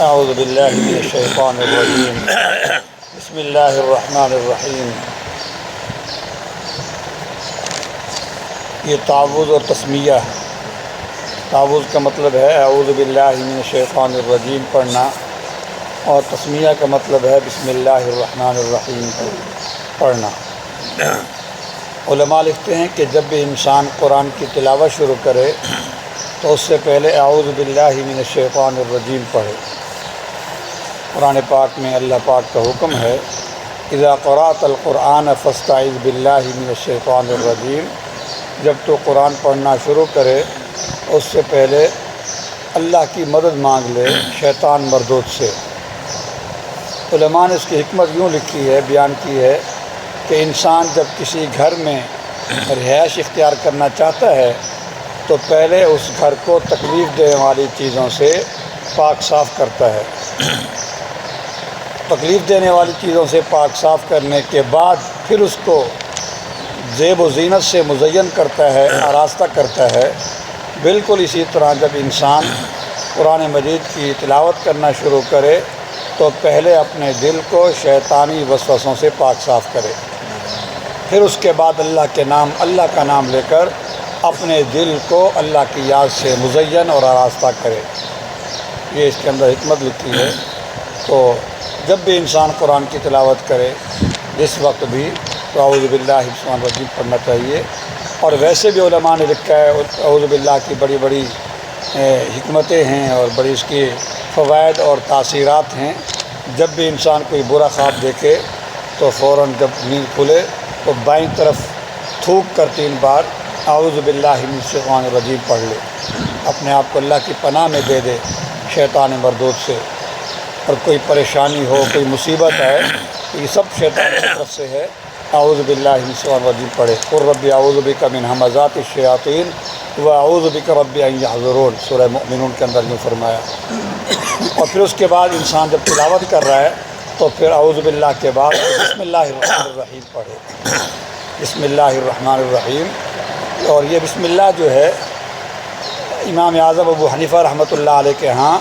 اعوذ باللہ من الشیطان الرجیم بسم اللہ الرحمن الرحیم۔ یہ تعوذ اور تسمیہ۔ تعوذ کا مطلب ہے اعوذ باللہ من الشیطان الرجیم پڑھنا، اور تسمیہ کا مطلب ہے بسم اللہ الرحمن الرحیم پڑھنا۔ علماء لکھتے ہیں کہ جب بھی انسان قرآن کی تلاوت شروع کرے تو اس سے پہلے اعوذ باللہ من الشیطان الرجیم پڑھے۔ قرآن پاک میں اللہ پاک کا حکم ہے اذا قرأت القرآن فاستعذ باللہ من الشیطان الرجیم، جب تو قرآن پڑھنا شروع کرے اس سے پہلے اللہ کی مدد مانگ لے شیطان مردود سے۔ علماء نے اس کی حکمت یوں لکھی ہے، بیان کی ہے کہ انسان جب کسی گھر میں رہائش اختیار کرنا چاہتا ہے تو پہلے اس گھر کو تکلیف دینے والی چیزوں سے پاک صاف کرتا ہے۔ تکلیف دینے والی چیزوں سے پاک صاف کرنے کے بعد پھر اس کو زیب و زینت سے مزین کرتا ہے، آراستہ کرتا ہے۔ بالکل اسی طرح جب انسان قرآن مجید کی تلاوت کرنا شروع کرے تو پہلے اپنے دل کو شیطانی وسوسوں سے پاک صاف کرے، پھر اس کے بعد اللہ کا نام لے کر اپنے دل کو اللہ کی یاد سے مزین اور آراستہ کرے۔ یہ اس کے اندر حکمت لکھی ہے۔ تو جب بھی انسان قرآن کی تلاوت کرے جس وقت بھی تو اعوذ باللہ من الشیطان الرجیم پڑھنا چاہیے۔ اور ویسے بھی علماء نے لکھا ہے اعوذ باللہ کی بڑی بڑی حکمتیں ہیں اور بڑی اس کی فوائد اور تاثیرات ہیں۔ جب بھی انسان کوئی برا خواب دیکھے تو فوراً جب نیند کھلے تو بائیں طرف تھوک کر 3 بار اعوذ باللہ من الشیطان الرجیم پڑھ لے، اپنے آپ کو اللہ کی پناہ میں دے دے شیطان مردود سے۔ اور کوئی پریشانی ہو، کوئی مصیبت ہے، یہ سب شیطان کی طرف سے ہے۔ اعوذ باللہ من الشیطان الرجیم پڑھے۔ قل رب اعوذ بک من ہمزات الشیاطین واعوذ بک رب ان یحضرون، سورہ مؤمنون کے اندر یوں فرمایا۔ اور پھر اس کے بعد انسان جب تلاوت کر رہا ہے تو پھر اعوذ باللہ کے بعد بسم اللہ الرحمن الرحیم پڑھے۔ بسم اللہ الرحمن الرحیم۔ اور یہ بسم اللہ جو ہے امام اعظم ابو حنیفہ رحمۃ اللہ علیہ کے ہاں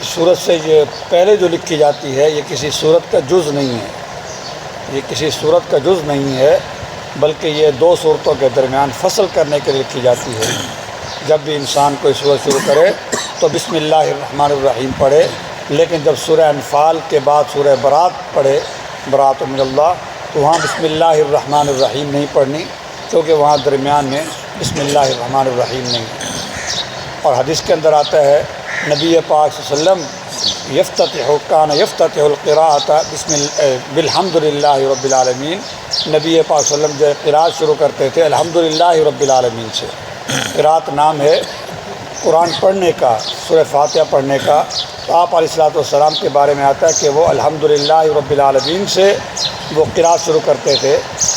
سورت سے یہ پہلے جو لکھی جاتی ہے یہ کسی سورت کا جز نہیں ہے، یہ کسی سورت کا جز نہیں ہے، بلکہ یہ 2 سورتوں کے درمیان فصل کرنے کے لیے لکھی جاتی ہے۔ جب بھی انسان کوئی سورت شروع کرے تو بسم اللہ الرحمن الرحیم پڑھے، لیکن جب سورہ انفال کے بعد سورہ برات پڑھے، برات من اللہ، تو وہاں بسم اللہ الرحمن الرحیم نہیں پڑھنی، کیونکہ وہاں درمیان میں بسم اللہ الرحمن الرحیم نہیں ہے۔ اور حدیث کے اندر آتا ہے نبی پاک صلی اللہ علیہ وسلم کان یفتتح القراءۃ بالحمد للہ رب العالمین، نبی پاک صلی اللہ علیہ وسلم جو قراءت شروع کرتے تھے الحمدللہ رب العالمین سے۔ قراءت نام ہے قرآن پڑھنے کا، سورہ فاتحہ پڑھنے کا۔ تو آپ علیہ الصلوۃ والسلام کے بارے میں آتا ہے کہ وہ الحمدللہ رب العالمین سے وہ قراءت شروع کرتے تھے۔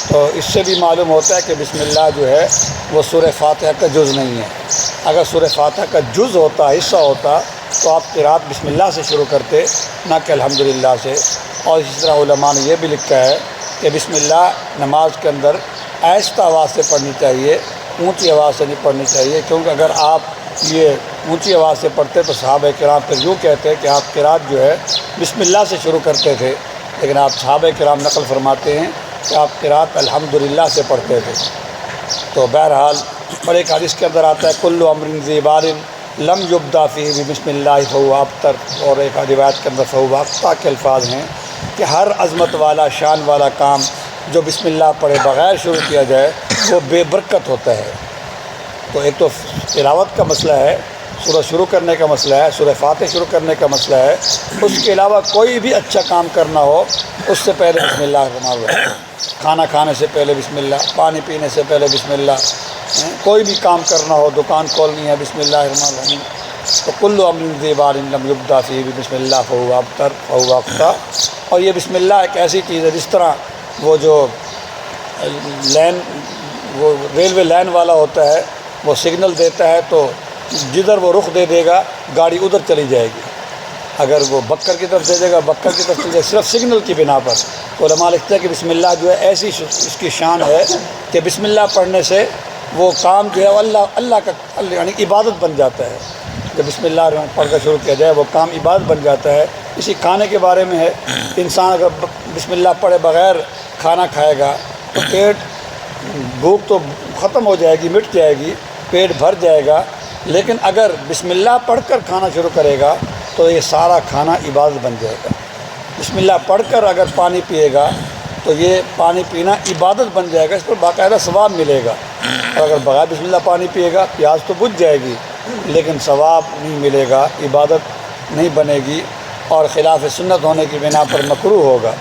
تو اس سے بھی معلوم ہوتا ہے کہ بسم اللہ جو ہے وہ سورہ فاتحہ کا جز نہیں ہے۔ اگر سورہ فاتحہ کا جز ہوتا، حصہ ہوتا، تو آپ قراءت بسم اللہ سے شروع کرتے، نہ کہ الحمدللہ سے۔ اور اسی طرح علماء نے یہ بھی لکھا ہے کہ بسم اللہ نماز کے اندر آہستہ آواز سے پڑھنی چاہیے، اونچی آواز سے نہیں پڑھنی چاہیے، کیونکہ اگر آپ یہ اونچی آواز سے پڑھتے تو صحابہ کرام پھر یوں کہتے کہ آپ قراءت جو ہے بسم اللہ سے شروع کرتے تھے، لیکن آپ صحابہ کرام نقل فرماتے ہیں کہ آپ قراءت الحمدللہ سے پڑھتے تھے۔ تو بہرحال اور ایک حدیث کے اندر آتا ہے کل امر ذی بال لم یبدا فیہ بسم اللہ فہو ابتر، اور ایک روایت کے اندر فہو اخطا کے الفاظ ہیں کہ ہر عظمت والا شان والا کام جو بسم اللہ پڑھے بغیر شروع کیا جائے وہ بے برکت ہوتا ہے۔ تو ایک تو تلاوت کا مسئلہ ہے، سورہ شروع کرنے کا مسئلہ ہے، سورہ فاتحہ شروع کرنے کا مسئلہ ہے، اس کے علاوہ کوئی بھی اچھا کام کرنا ہو اس سے پہلے بسم اللہ الرحمن الرحیم، کھانا کھانے سے پہلے بسم اللہ، پانی پینے سے پہلے بسم اللہ، کوئی بھی کام کرنا ہو، دکان کھولنی ہے بسم اللہ الرحمن الرحیم۔ تو کل امر ذی بال لم یبدا فیہ بسم اللہ فہو ابتر فہو اخطا۔ اور یہ بسم اللہ ایک ایسی چیز ہے جس طرح وہ جو ریلوے لائن والا ہوتا ہے وہ سگنل دیتا ہے تو جدھر وہ رخ دے دے گا گاڑی ادھر چلی جائے گی، اگر وہ بکر کی طرف دے دے گا بکر کی طرف چلی جائے، صرف سگنل کی بنا پر۔ تو علماء لکھتے ہیں کہ بسم اللہ جو ہے ایسی اس کی شان ہے کہ بسم اللہ پڑھنے سے وہ کام جو ہے اللہ کا یعنی عبادت بن جاتا ہے۔ جب بسم اللہ الرحمن الرحیم پڑھ کر شروع کیا جائے وہ کام عبادت بن جاتا ہے۔ اسی کھانے کے بارے میں ہے، انسان اگر بسم اللہ پڑھے بغیر کھانا کھائے گا تو پیٹ بھوک تو ختم ہو جائے گی، مٹ جائے گی، پیٹ بھر جائے گا، لیکن اگر بسم اللہ پڑھ کر کھانا شروع کرے گا تو یہ سارا کھانا عبادت بن جائے گا۔ بسم اللہ پڑھ کر اگر پانی پیے گا تو یہ پانی پینا عبادت بن جائے گا، اس پر باقاعدہ ثواب ملے گا۔ اور اگر بغیر بسم اللہ پانی پیے گا پیاس تو بجھ جائے گی لیکن ثواب نہیں ملے گا، عبادت نہیں بنے گی اور خلاف سنت ہونے کی بنا پر مکروہ ہوگا۔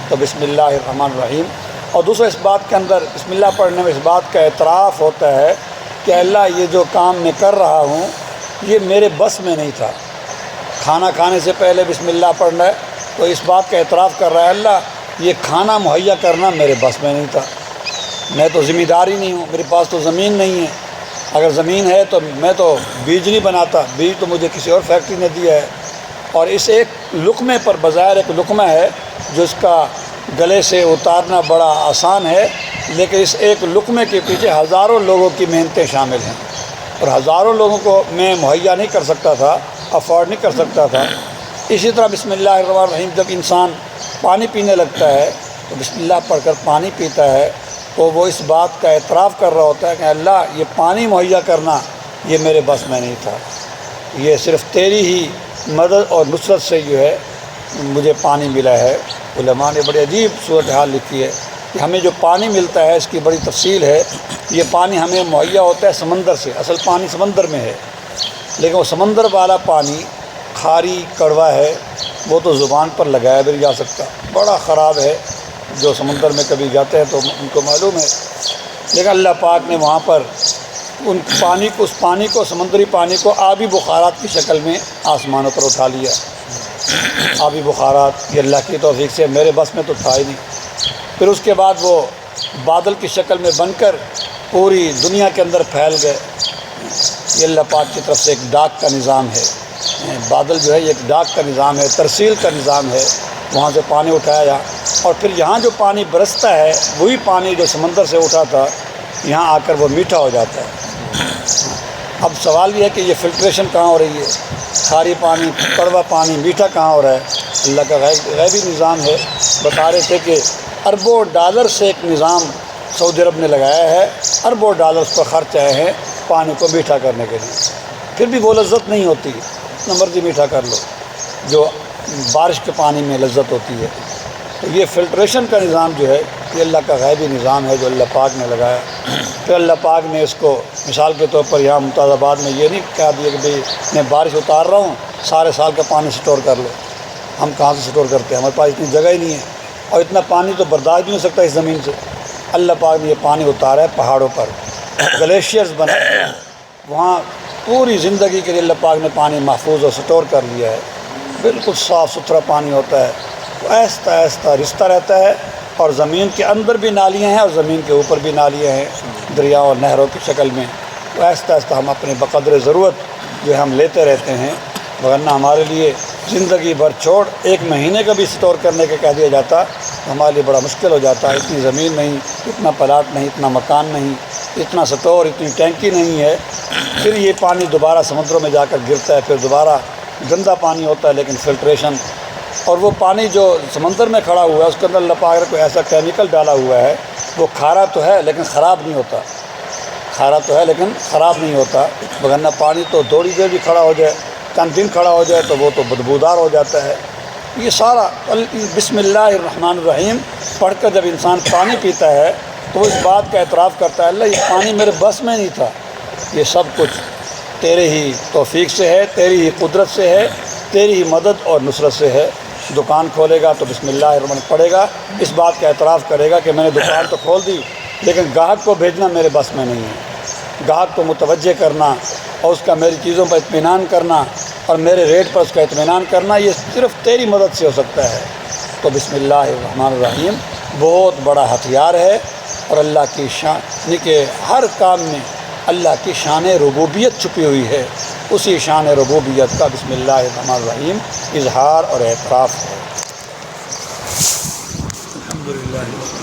تو بسم اللہ الرحمن الرحیم۔ اور دوسرا اس بات کے اندر بسم اللہ پڑھنے میں اس بات کا اعتراف ہوتا ہے کہ اللہ یہ جو کام میں کر رہا ہوں یہ میرے بس میں نہیں تھا۔ کھانا کھانے سے پہلے بسم اللہ پڑھنا ہے تو اس بات کا اعتراف کر رہا ہے اللہ یہ کھانا مہیا کرنا میرے بس میں نہیں تھا، میں تو ذمہ دار ہی نہیں ہوں، میرے پاس تو زمین نہیں ہے، اگر زمین ہے تو میں تو بیج نہیں بناتا، بیج تو مجھے کسی اور فیکٹری نے دیا ہے۔ اور اس ایک لقمے پر بظاہر ایک لقمہ ہے جو اس کا گلے سے اتارنا بڑا آسان ہے، لیکن اس ایک لقمے کے پیچھے ہزاروں لوگوں کی محنتیں شامل ہیں اور ہزاروں لوگوں کو میں مہیا نہیں کر سکتا تھا، افورڈ نہیں کر سکتا تھا۔ اسی طرح بسم اللہ الرحمن الرحیم جب انسان پانی پینے لگتا ہے تو بسم اللہ پڑھ کر پانی پیتا ہے تو وہ اس بات کا اعتراف کر رہا ہوتا ہے کہ اللہ یہ پانی مہیا کرنا یہ میرے بس میں نہیں تھا، یہ صرف تیری ہی مدد اور نصرت سے جو ہے مجھے پانی ملا ہے۔ علماء نے بڑی عجیب صورتحال لکھی ہے کہ ہمیں جو پانی ملتا ہے اس کی بڑی تفصیل ہے۔ یہ پانی ہمیں مہیا ہوتا ہے سمندر سے، اصل پانی سمندر میں ہے، لیکن وہ سمندر والا پانی کھاری کڑوا ہے، وہ تو زبان پر لگایا بھی نہیں جا سکتا، بڑا خراب ہے۔ جو سمندر میں کبھی جاتے ہیں تو ان کو معلوم ہے، لیکن اللہ پاک نے وہاں پر اس پانی کو سمندری پانی کو آبی بخارات کی شکل میں آسمانوں پر اٹھا لیا۔ آبی بخارات یہ اللہ کی توفیق سے میرے بس میں تو تھا ہی نہیں۔ پھر اس کے بعد وہ بادل کی شکل میں بن کر پوری دنیا کے اندر پھیل گئے۔ یہ اللہ پاک کی طرف سے ایک ڈاک کا نظام ہے، بادل جو ہے یہ ایک ڈاک کا نظام ہے، ترسیل کا نظام ہے، وہاں سے پانی اٹھایا اور پھر یہاں جو پانی برستا ہے وہی پانی جو سمندر سے اٹھا تھا یہاں آ کر وہ میٹھا ہو جاتا ہے۔ اب سوال یہ ہے کہ یہ فلٹریشن کہاں ہو رہی ہے، کھاری پانی کڑوا پانی میٹھا کہاں ہو رہا ہے؟ اللہ کا غیبی نظام ہے۔ بتا رہے تھے کہ اربوں ڈالر سے ایک نظام سعودی عرب نے لگایا ہے، اربوں ڈالر اس پر خرچ آئے ہیں پانی کو میٹھا کرنے کے لیے، پھر بھی وہ لذت نہیں ہوتی، جتنا مرضی میٹھا کر لو جو بارش کے پانی میں لذت ہوتی ہے۔ تو یہ فلٹریشن کا نظام جو ہے یہ اللہ کا غیبی نظام ہے جو اللہ پاک نے لگایا۔ پھر اللہ پاک نے اس کو مثال کے طور پر یہاں ممتاز آباد میں یہ نہیں کہہ دیا کہ بھئی میں بارش اتار رہا ہوں سارے سال کا پانی سٹور کر لو، ہم کہاں سے سٹور کرتے ہیں، ہمارے پاس اتنی جگہ ہی نہیں ہے اور اتنا پانی تو برداشت نہیں ہو سکتا اس زمین سے۔ اللہ پاک نے یہ پانی اتارا ہے پہاڑوں پر، گلیشیئرز بنائے ہیں، وہاں پوری زندگی کے لیے اللہ پاک نے پانی محفوظ اور سٹور کر لیا ہے، بالکل صاف ستھرا پانی ہوتا ہے، آہستہ آہستہ رستا رہتا ہے اور زمین کے اندر بھی نالیاں ہیں اور زمین کے اوپر بھی نالیاں ہیں دریا اور نہروں کی شکل میں۔ تو آہستہ آہستہ ہم اپنے بقدر ضرورت جو ہم لیتے رہتے ہیں، ورنہ ہمارے لیے زندگی بھر چھوڑ ایک مہینے کا بھی سٹور کرنے کا کہہ دیا جاتا تو ہمارے لیے بڑا مشکل ہو جاتا ہے۔ اتنی زمین نہیں، اتنا پلاٹ نہیں، اتنا مکان نہیں، اتنا سٹور، اتنی ٹینکی نہیں ہے۔ پھر یہ پانی دوبارہ سمندروں میں جا کر گرتا ہے، پھر دوبارہ گندا پانی ہوتا ہے، لیکن فلٹریشن اور وہ پانی جو سمندر میں کھڑا ہوا ہے اس کے اندر اللہ پاک نے کوئی ایسا کیمیکل ڈالا ہوا ہے، وہ کھارا تو ہے لیکن خراب نہیں ہوتا، کھارا تو ہے لیکن خراب نہیں ہوتا، ورنہ پانی تو تھوڑی دیر بھی کھڑا ہو جائے، چند دن کھڑا ہو جائے تو وہ تو بدبودار ہو جاتا ہے۔ یہ سارا بسم اللہ الرحمن الرحیم پڑھ کر جب انسان پانی پیتا ہے تو وہ اس بات کا اعتراف کرتا ہے اللہ یہ پانی میرے بس میں نہیں تھا، یہ سب کچھ تیرے ہی توفیق سے ہے، تیری ہی قدرت سے ہے، تیری ہی مدد اور نصرت سے ہے۔ دکان کھولے گا تو بسم اللہ الرحمن پڑھے گا، اس بات کا اعتراف کرے گا کہ میں نے دکان تو کھول دی لیکن گاہک کو بھیجنا میرے بس میں نہیں ہے، گاہک کو متوجہ کرنا اور اس کا میری چیزوں پر اطمینان کرنا اور میرے ریٹ پر اس کا اطمینان کرنا یہ صرف تیری مدد سے ہو سکتا ہے۔ تو بسم اللہ الرحمن الرحیم بہت بڑا ہتھیار ہے اور اللہ کی شان یعنی کہ ہر کام میں اللہ کی شان ربوبیت چھپی ہوئی ہے، اسی شان ربوبیت کا بسم اللہ الرحمن الرحیم اظہار اور اعتراف ہے۔ الحمدللہ۔